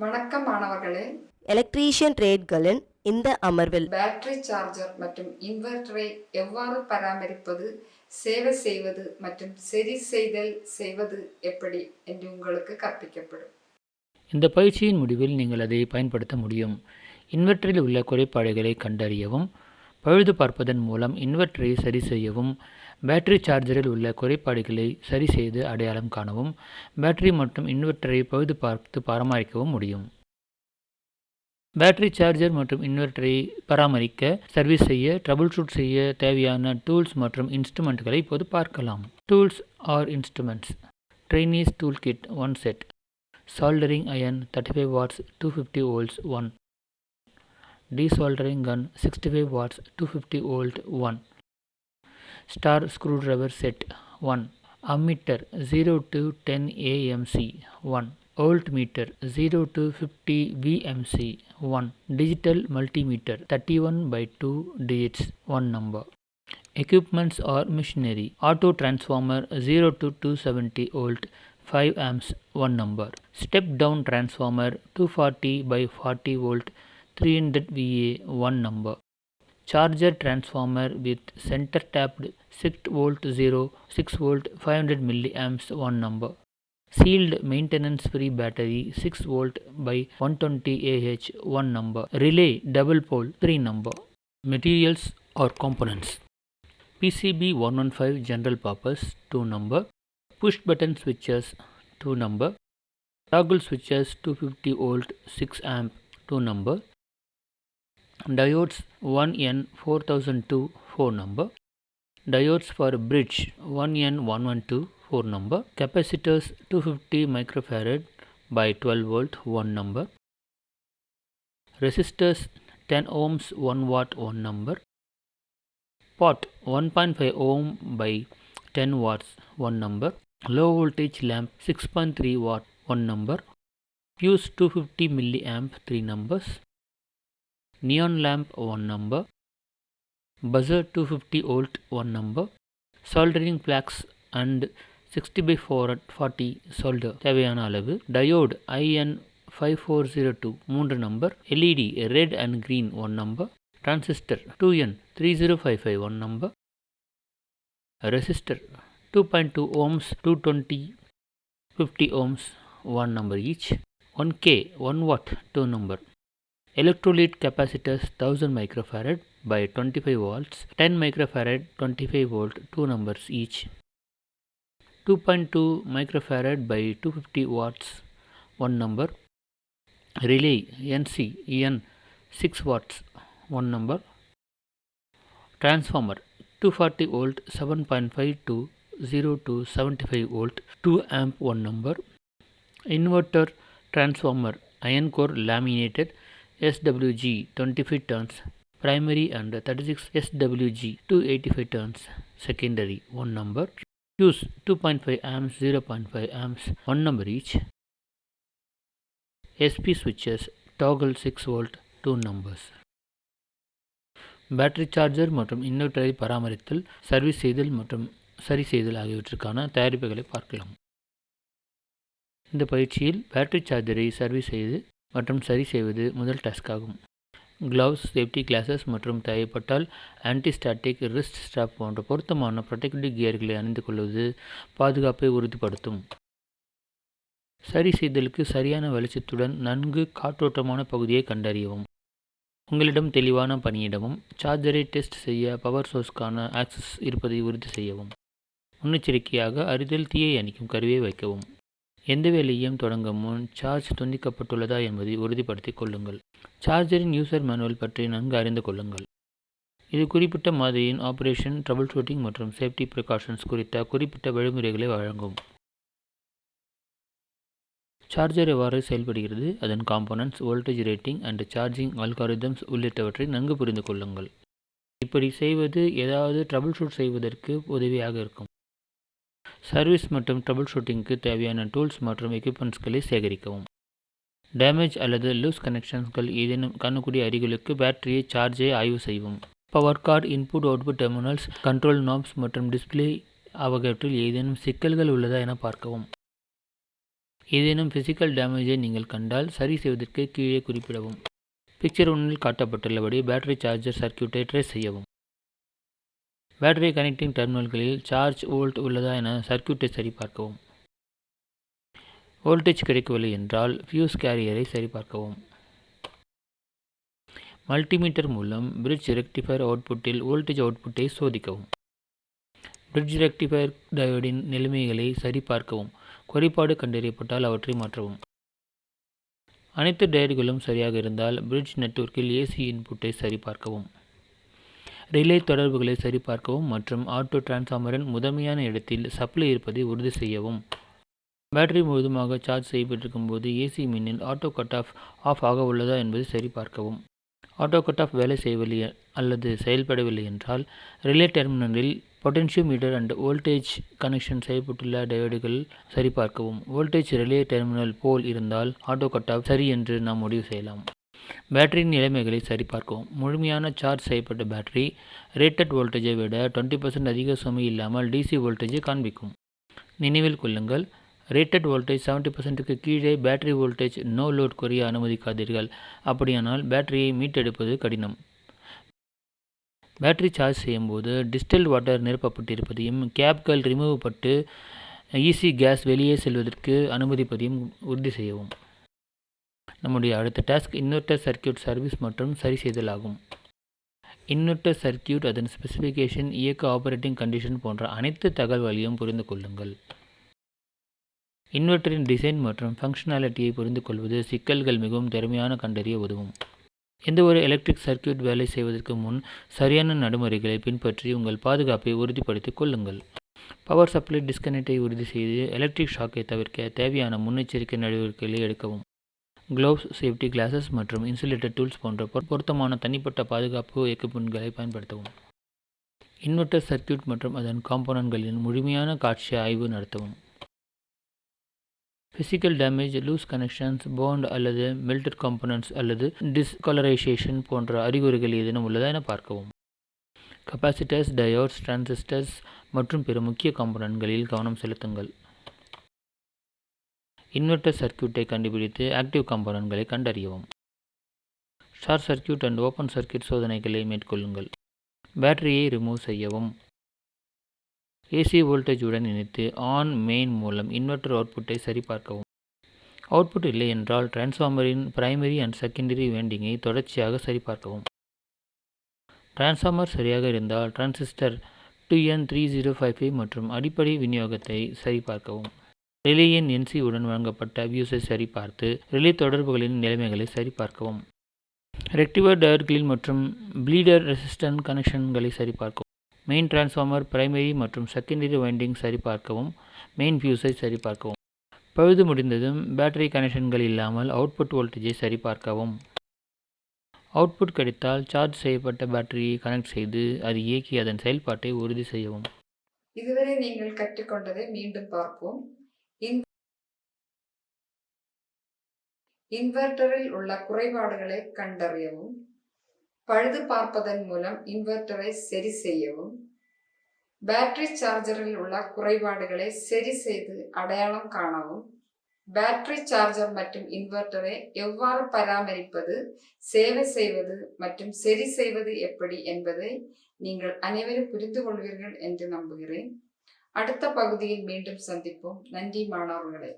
வணக்கம் மாணவர்களே. எலக்ட்ரீஷியன் ட்ரேட்களின் இந்த அமர்வில் பேட்டரி சார்ஜர் மற்றும் இன்வெர்டரை எவ்வாறு பராமரிப்பது, சேவை செய்வது மற்றும் சரி செய்வது எப்படி என்று உங்களுக்கு கற்பிக்கப்படும். இந்த பயிற்சியின் முடிவில் நீங்கள் அதை பயன்படுத்த முடியும். இன்வெர்ட்டரில் உள்ள குறைபாடுகளை கண்டறியவும், பழுது பார்ப்பதன் மூலம் இன்வெர்ட்டரை சரி செய்யவும், பேட்டரி சார்ஜரில் உள்ள குறைபாடுகளை சரி செய்து அடையாளம் காணவும், பேட்டரி மற்றும் இன்வெர்ட்டரை பழுது பார்த்து பராமரிக்கவும் முடியும். பேட்டரி சார்ஜர் மற்றும் இன்வெர்ட்டரை பராமரிக்க, சர்வீஸ் செய்ய, ட்ரபிள்ஷூட் செய்ய தேவையான டூல்ஸ் மற்றும் இன்ஸ்ட்ருமெண்ட்களை இப்போது பார்க்கலாம். Tools are instruments. Trainees tool kit 1 set. Soldering iron 35 watts 250 volts 1. Desoldering gun 65 watts 250 volt 1. Star screwdriver set 1. Ammeter 0 to 10 AMC 1. Voltmeter 0 to 50 VMC 1. Digital multimeter 31 by 2 digits 1 number. Equipments or machinery. Auto transformer 0 to 270 volt 5 amps 1 number. Step down transformer 240 by 40 volt 300 VA 1 number. Charger transformer with center tapped 6 volt 0 6 volt 500 milliamps 1 number. Sealed maintenance free battery 6 volt by 120 Ah 1 number. Relay double pole 3 number. Materials or components. PCB 115 general purpose 2 number. Push button switches 2 number. Toggle switches 250 volt 6 amp 2 number. Diodes 1N4002 4 number. Diodes for bridge 1N112 4 number. Capacitors 250 microfarad by 12 volt 1 number. Resistors 10 ohms 1 watt 1 number. Pot 1.5 ohm by 10 watts 1 number. Low voltage lamp 6.3 watt 1 number. Fuse 250 milliamp 3 numbers. Neon lamp 1 number. Buzzer 250 volt 1 number. Soldering flags and 60 by 40 solder தேவையான அளவு. Diode IN5402 3 number. LED red and green 1 number. Transistor 2N3055 1 number. Resistor 2.2 ohms 220 50 ohms 1 number each. 1K 1 watt 2 number. Electrolyte capacitors 1000 microfarad by 25 volts 10 microfarad 25 volt 2 numbers each. 2.2 microfarad by 250 watts 1 number. Relay NC EN 6 watts 1 number. Transformer 240 volt 7.5 to 0 to 75 volt 2 amp 1 number. Inverter transformer iron core laminated SWG 25 turns primary and 36 SWG 285 turns secondary 1 number. Fuse 2.5 amps 0.5 amps 1 number each. SP switches toggle 6 volt 2 numbers. Battery charger மற்றும் இன்வெர்ட்டரை பராமரித்தல், service செய்தல் மற்றும் சரி செய்தல் ஆகியவற்றுக்கான தயாரிப்புகளை பார்க்கலாம். இந்த பயிற்சியில் பேட்டரி சார்ஜரை சர்வீஸ் செய்து மற்றும் சரி செய்வது முதல் டாஸ்க் ஆகும். கிளவுஸ், சேஃப்டி கிளாஸஸ் மற்றும் தேவைப்பட்டால் ஆன்டிஸ்டாட்டிக் ரிஸ்ட் ஸ்ட்ராப் போன்ற பொருத்தமான ப்ரொடெக்டிவ் கியர்களை அணிந்து கொள்வது பாதுகாப்பை உறுதிப்படுத்தும். சரி செய்தலுக்கு சரியான வெளிச்சத்துடன் நன்கு காற்றோட்டமான பகுதியை கண்டறியவும். உங்களிடம் தெளிவான பணியிடமும் சார்ஜரை டெஸ்ட் செய்ய பவர் சோர்ஸ்க்கான ஆக்சஸ் இருப்பதை உறுதி செய்யவும். முன்னெச்சரிக்கையாக அருகில் தீயை அணைக்கும் கருவியை வைக்கவும். எந்த வேலையையும் தொடங்க முன் சார்ஜ் துண்டிக்கப்பட்டுள்ளதா என்பதை உறுதிப்படுத்திக் கொள்ளுங்கள். சார்ஜரின் யூசர் மேனுவல் பற்றி நன்கு அறிந்து கொள்ளுங்கள். இது குறிப்பிட்ட மாதிரியின் ஆபரேஷன், ட்ரபிள் ஷூட்டிங் மற்றும் சேஃப்டி ப்ரிகாஷன்ஸ் குறித்த குறிப்பிட்ட வழிமுறைகளை வழங்கும். சார்ஜர் எவ்வாறு செயல்படுகிறது, அதன் components, voltage rating and charging algorithms உள்ளிட்டவற்றை நன்கு புரிந்து கொள்ளுங்கள். இப்படி செய்வது ஏதாவது ட்ரபிள் ஷூட் செய்வதற்கு உதவியாக இருக்கும். சர்வீஸ் மற்றும் ட்ரபிள் ஷூட்டிங்க்கு தேவையான டூல்ஸ் மற்றும் எக்யூப்மெண்ட்ஸ்களை சேகரிக்கவும். டேமேஜ் அல்லது லூஸ் கனெக்ஷன்ஸ்கள் ஏதேனும் காணக்கூடிய அறிகுறிகளுக்கு பேட்டரியை சார்ஜை ஆய்வு செய்யவும். Power card, input output terminals, control knobs மற்றும் டிஸ்பிளே ஆகியவற்றில் ஏதேனும் சிக்கல்கள் உள்ளதா என பார்க்கவும். ஏதேனும் பிசிக்கல் டேமேஜை நீங்கள் கண்டால் சரி செய்வதற்கு கீழே குறிப்பிடவும். பிக்சர் 1இல் காட்டப்பட்டுள்ளபடி பேட்டரி சார்ஜர் சர்க்யூட்டை ட்ரேஸ் செய்யவும். பேட்டரி கனெக்டிங் டெர்மினல்களில் சார்ஜ் வோல்ட் உள்ளதா என சர்க்யூட்டை சரிபார்க்கவும். வோல்டேஜ் கிடைக்கவில்லை என்றால் ஃபியூஸ் கேரியரை சரிபார்க்கவும். மல்டிமீட்டர் மூலம் பிரிட்ஜ் ரெக்டிஃபயர் அவுட்புட்டில் வோல்டேஜ் அவுட்புட்டை சோதிக்கவும். பிரிட்ஜ் ரெக்டிஃபயர் டயோடின் நிலைமைகளை சரிபார்க்கவும். குறைபாடு கண்டறியப்பட்டால் அவற்றை மாற்றவும். அனைத்து டயோடுகளும் சரியாக இருந்தால் பிரிட்ஜ் நெட்வொர்க்கில் ஏசி இன்புட்டை சரிபார்க்கவும். ரிலே தொடர்புகளை சரிபார்க்கவும் மற்றும் ஆட்டோ டிரான்ஸ்ஃபார்மரின் முதன்மையான இடத்தில் சப்ளை இருப்பதை உறுதி செய்யவும். பேட்டரி முழுவதுமாக சார்ஜ் செய்யப்பட்டிருக்கும் போது ஏசி மின்னில் ஆட்டோ கட் ஆஃப் ஆக உள்ளதா என்பதை சரிபார்க்கவும். ஆட்டோ கட் ஆஃப் வேலை செய்யவில்லை அல்லது செயல்படவில்லை என்றால் ரிலே டெர்மினலில் பொட்டென்ஷியோமீட்டர் அண்ட் வோல்டேஜ் கனெக்ஷன் செய்யப்பட்டுள்ள டயோடுகள் சரிபார்க்கவும். வோல்டேஜ் ரிலே டெர்மினல் போல் இருந்தால் ஆட்டோ கட் ஆஃப் சரி என்று நாம் முடிவு செய்யலாம். பேட்டரியின் நிலைமைகளை சரிபார்க்கவும். முழுமையான சார்ஜ் செய்யப்பட்ட பேட்டரி ரேட்டட் வோல்டேஜை விட 20% அதிக சுமை இல்லாமல் டிசி வோல்டேஜை காண்பிக்கும். நினைவில் கொள்ளுங்கள், ரேட்டட் வோல்டேஜ் 70%க்கு கீழே பேட்டரி வோல்டேஜ் நோ லோட் குறைய அனுமதிக்காதீர்கள். அப்படியானால் பேட்டரியை மீட்டெடுப்பது கடினம். பேட்டரி சார்ஜ் செய்யும்போது டிஸ்டில்ட் வாட்டர் நிரப்பப்பட்டிருப்பதையும் கேப்கள் ரிமூவ் பட்டு ஈசி கேஸ் வெளியே செல்வதற்கு அனுமதிப்பதையும் உறுதி செய்யவும். நம்முடைய அடுத்த டாஸ்க் இன்வெர்ட்டர் சர்க்யூட் சர்வீஸ் மற்றும் சரி செய்தல் ஆகும். இன்வெர்ட்டர் சர்க்யூட், அதன் ஸ்பெசிஃபிகேஷன், இயக்க ஆப்பரேட்டிங் கண்டிஷன் போன்ற அனைத்து தகவல்களையும் புரிந்து கொள்ளுங்கள். இன்வெர்ட்டரின் டிசைன் மற்றும் ஃபங்க்ஷனாலிட்டியை புரிந்து கொள்வது சிக்கல்கள் மிகவும் திறமையான கண்டறிய உதவும். எந்த ஒரு எலக்ட்ரிக் சர்க்யூட் வேலை செய்வதற்கு முன் சரியான நடைமுறைகளை பின்பற்றி உங்கள் பாதுகாப்பை உறுதிப்படுத்திக் கொள்ளுங்கள். பவர் சப்ளை டிஸ்கனெக்டை உறுதி செய்து எலக்ட்ரிக் ஷாக்கை தவிர்க்க தேவையான முன்னெச்சரிக்கை நடவடிக்கைகளை எடுக்கவும். க்ளோவ்ஸ், சேஃப்டி கிளாஸஸ் மற்றும் இன்சுலேட்டட் டூல்ஸ் போன்ற பொருத்தமான தனிப்பட்ட பாதுகாப்பு எக்யூப்மெண்ட்களை பயன்படுத்தவும். இன்வெர்ட்டர் சர்க்யூட் மற்றும் அதன் காம்போனன்ட்களின் முழுமையான காட்சி ஆய்வு நடத்தவும். Physical damage, loose connections, burnt அல்லது மெல்டட் காம்போனன்ட்ஸ் அல்லது டிஸ்கலரைசேஷன் போன்ற அறிகுறிகள் ஏதேனும் உள்ளதா என பார்க்கவும். கெப்பாசிட்டர்ஸ், டயோட்ஸ், டிரான்சிஸ்டர்ஸ் மற்றும் பிற முக்கிய காம்போனன்ட்களில் கவனம் செலுத்துங்கள். இன்வெர்ட்டர் சர்க்யூட்டை கண்டுபிடித்து ஆக்டிவ் காம்போனன்ட்களை கண்டறியவும். Short circuit and open circuit சோதனைகளை மேற்கொள்ளுங்கள். பேட்டரியை ரிமூவ் செய்யவும். ஏசி வோல்டேஜுடன் இணைத்து ஆன் மெயின் மூலம் இன்வெர்ட்டர் அவுட்புட்டை சரிபார்க்கவும். அவுட்புட் இல்லை என்றால் டிரான்ஸ்ஃபார்மரின் பிரைமரி அண்ட் செகண்டரி வைண்டிங்கை தொடர்ச்சியாக சரிபார்க்கவும். டிரான்ஸ்ஃபார்மர் சரியாக இருந்தால் டிரான்சிஸ்டர் 2N3055 மற்றும் அடிப்படை விநியோகத்தை சரிபார்க்கவும். ரிலேயின் NC உடன் வழங்கப்பட்ட வியூஸை சரிபார்த்து ரிலே தொடர்புகளின் நிலைமைகளை சரிபார்க்கவும். ரெக்டிஃபயர் டயோட்களில் மற்றும் ப்ளீடர் ரெசிஸ்டன்ட் கனெக்ஷன்களை சரிபார்க்கவும். மெயின் டிரான்ஸ்ஃபார்மர், பிரைமரி மற்றும் செகண்டரி வைண்டிங் சரிபார்க்கவும். மெயின் ஃபியூஸை சரிபார்க்கவும். பழுது முடிந்ததும் பேட்டரி கனெக்ஷன்கள் இல்லாமல் அவுட்புட் வோல்டேஜை சரிபார்க்கவும். அவுட்புட் கிடைத்தால் சார்ஜ் செய்யப்பட்ட பேட்டரியை கனெக்ட் செய்து அது இயக்கி அதன் செயல்பாட்டை உறுதி செய்யவும். இதுவரை நீங்கள் கற்றுக்கொண்டதை மீண்டும் பார்ப்போம். இன்வெர்ட்டரில் உள்ள குறைபாடுகளை கண்டறியவும். பழுது பார்ப்பதன் மூலம் இன்வெர்ட்டரை சரி செய்யவும். பேட்டரி சார்ஜரில் உள்ள குறைபாடுகளை சரி செய்து அடையாளம் காணவும். பேட்டரி சார்ஜர் மற்றும் இன்வெர்ட்டரை எவ்வாறு பராமரிப்பது, சேவை செய்வது மற்றும் சரி செய்வது எப்படி என்பதை நீங்கள் அனைவரும் புரிந்து கொள்வீர்கள் என்று நம்புகிறேன். அடுத்த பகுதியில் மீண்டும் சந்திப்போம். நன்றி மாணவர்களே.